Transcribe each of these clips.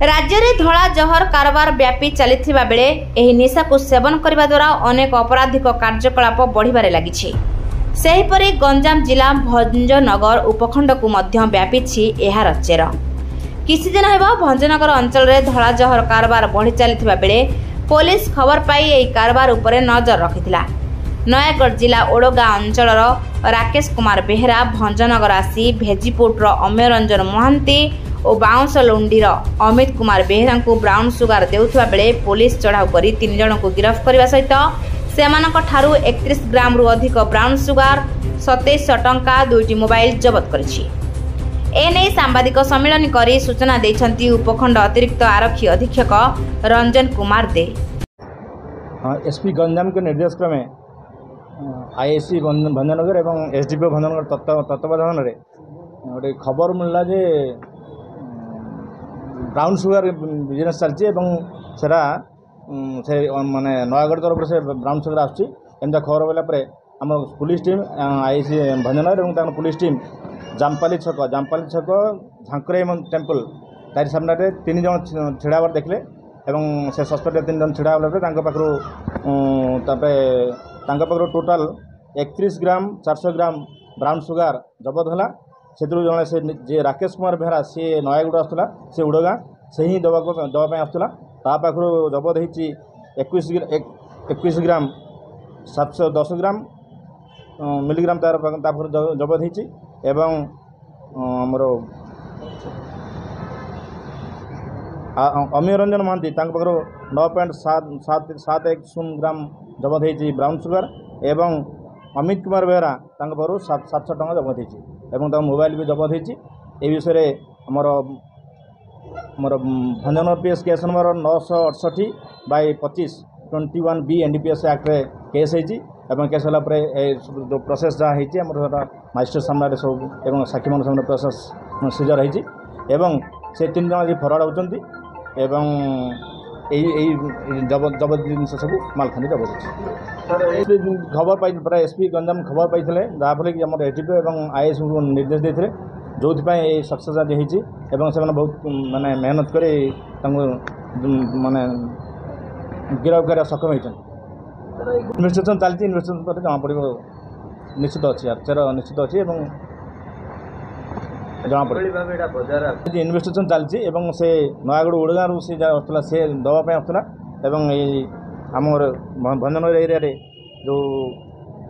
राज्य में धला जहर कारबार व्यापी चलता बेले एही निशा को सेवन करने द्वारा अनेक अपराधिक कार्यकलाप बढ़िबारे लागिछि। सेहीपरि गंजाम जिला भंजनगर उपखंड को मध्य व्यापी एहार चेर। किछि दिन हेबा भंजनगर अंचल रे धला जहर कारबार बढ़ी चलता बेले पुलिस खबर पाई एही कारबार उपरे नजर रखिथिला। नयागढ़ जिला ओडगा अंचल राकेश कुमार बेहेरा भंजनगर आसी भेजीपुर अमेय रंजन महांती और बाउंस लुंडीर अमित कुमार बेहेरा को ब्राउन सुगार देउथबा बेले पुलिस चढ़ाऊ करी 3 जन को गिरफ्त करने सहित सेमानक ठारू 31 ग्राम रु अधिक ब्राउन सुगार 2700 टंका 2टी मोबाइल जबत करिछि। एने सांबादिक सम्मेलन करी सूचना दैछंती उपखंड अतिरिक्त आरक्षी अधीक्षक रंजन कुमार दे। एसपी गंजाम के निर्देश क्रमे आईएससी भंजनगर एवं एसडीपीओ भंजनगर तत्वावधान में गोटे खबर मिलला जे ब्राउन सुगार बिजनेस चलती सेटा से माने नयागढ़ तरफ से ब्राउन सुगार आसुची एमता खबर पाइला आम पुलिस टीम आईएससी भंजनगर और पुलिस टीम जामपाली छक झांकराई टेम्पल तारी सामने 3 जन छिड़ाबार देखले से सस्पेक्ट 3 जन छिड़ा पाखु टोटाल 31 ग्राम 400 ग्राम ब्राउन सुगार जबत है। से जड़े से जे राकेश कुमार बेहरा सी नयागढ़ आसला से उड़गा से ही दवाई आसला पाखु जबत होती 21 ग्राम 710 ग्राम मिलीग्राम तार जबत होती एवं आमर अमेय रंजन महांती पाखु 9.710 ग्राम जबत होती ब्राउन सुगार एवं अमित कुमार बेहरा पाखु 700 टंका जबत होती एवं मोबाइल भी जबत होती। ए विषय आमर Bhanjanagar PS case number 968/25 21B NDPS act case होती केस होगापर जो प्रोसेस जहाँ होती मजिस्ट्रेट सामने सब एवं साक्षी मान सामने प्रोसेस सीजर होती से 3 जन आज फरार होती जबत जिनस सब मालखानी जबत होती। खबर पाई एसपी गंजाम खबर पाई जहाँफल कि आम एसडीपीओ और आईएएस को निर्देश देते जो सक्सेस आज होती से बहुत माने मेहनत कर माने गिरफ्त कर सक्षम होती। इन्वेस्टिगेशन चलती इन्वेस्टिगेशन पर जमा पड़ निश्चित अच्छी चेर निश्चित अच्छी जमा पड़े इन्वेस्टिगेशन चलती से नयागढ़ उड़गारू से आसला से दवाई आसला आमर भंजनगर एरिया जो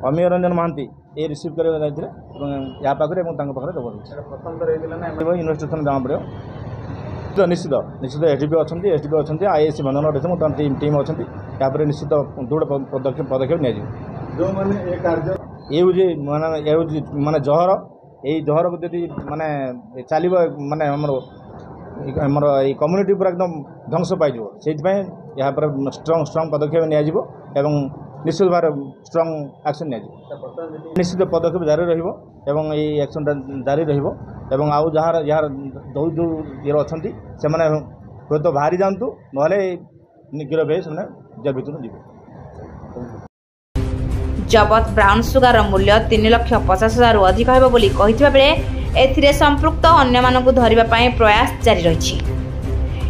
अमेय रंजन महांती ये रिसीव करने या पाखे जबरदस्त इन्वेस्टिगेशन जमा पड़ो तो निश्चित निश्चित एसडीपीओ अच्छा आईएससी भंजनगर टीम अच्छा यापर निश्चित दृढ़ पदक्षेप ये माने जहर यही जहर को जदि माने चलो माने आमर कम्युनिटी पूरा एकदम ध्वंस पाई से यहाँ पर स्ट्रंग पदक्षेप एवं निश्चित भाव स्ट्रंग एक्शन निश्चित पदक्षेप जारी रही एक्शन जारी रही आउ जहाँ यार जो जो ये अच्छा से हूँ तो बाहरी जातु ना गिरफ से जेल भर जी। जबत ब्राउन सुगार मूल्य 3,50,000 रु अधिक हेबो बोली कहितबा बेले एथिरे संपृक्त अन्य मानकु धरिबा पई प्रयास जारी रहिछि।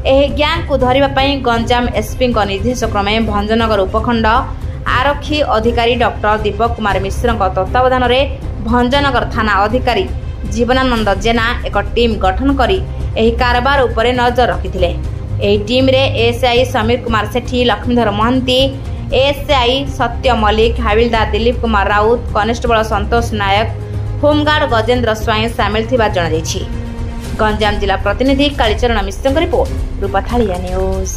एही ग्यांग को धरिबा पई गंजाम एसपी को निर्देश क्रमे भंजनगर उपखंड आरक्षी अधिकारी डॉक्टर दीपक कुमार मिश्र तत्वावधान में भंजनगर थाना अधिकारी जीवनानंद जेना एक टीम गठन करी एही कारबार उपरे नजर रखिथिले। एही टीम रे एएसआई समीर कुमार सेठी, लक्ष्मीधर महांती, एएसआई सत्य मल्लिक, हाविलदार दिलीप कुमार राउत, कनेस्टेबल संतोष नायक, होमगार्ड गजेंद्र स्वाई सामिल थिबा जणाଯାଇଛି। गंजाम जिला प्रतिनिधि कालीचरण मिश्रଙ୍କ रिपोर्ट रूपथालिया न्यूज।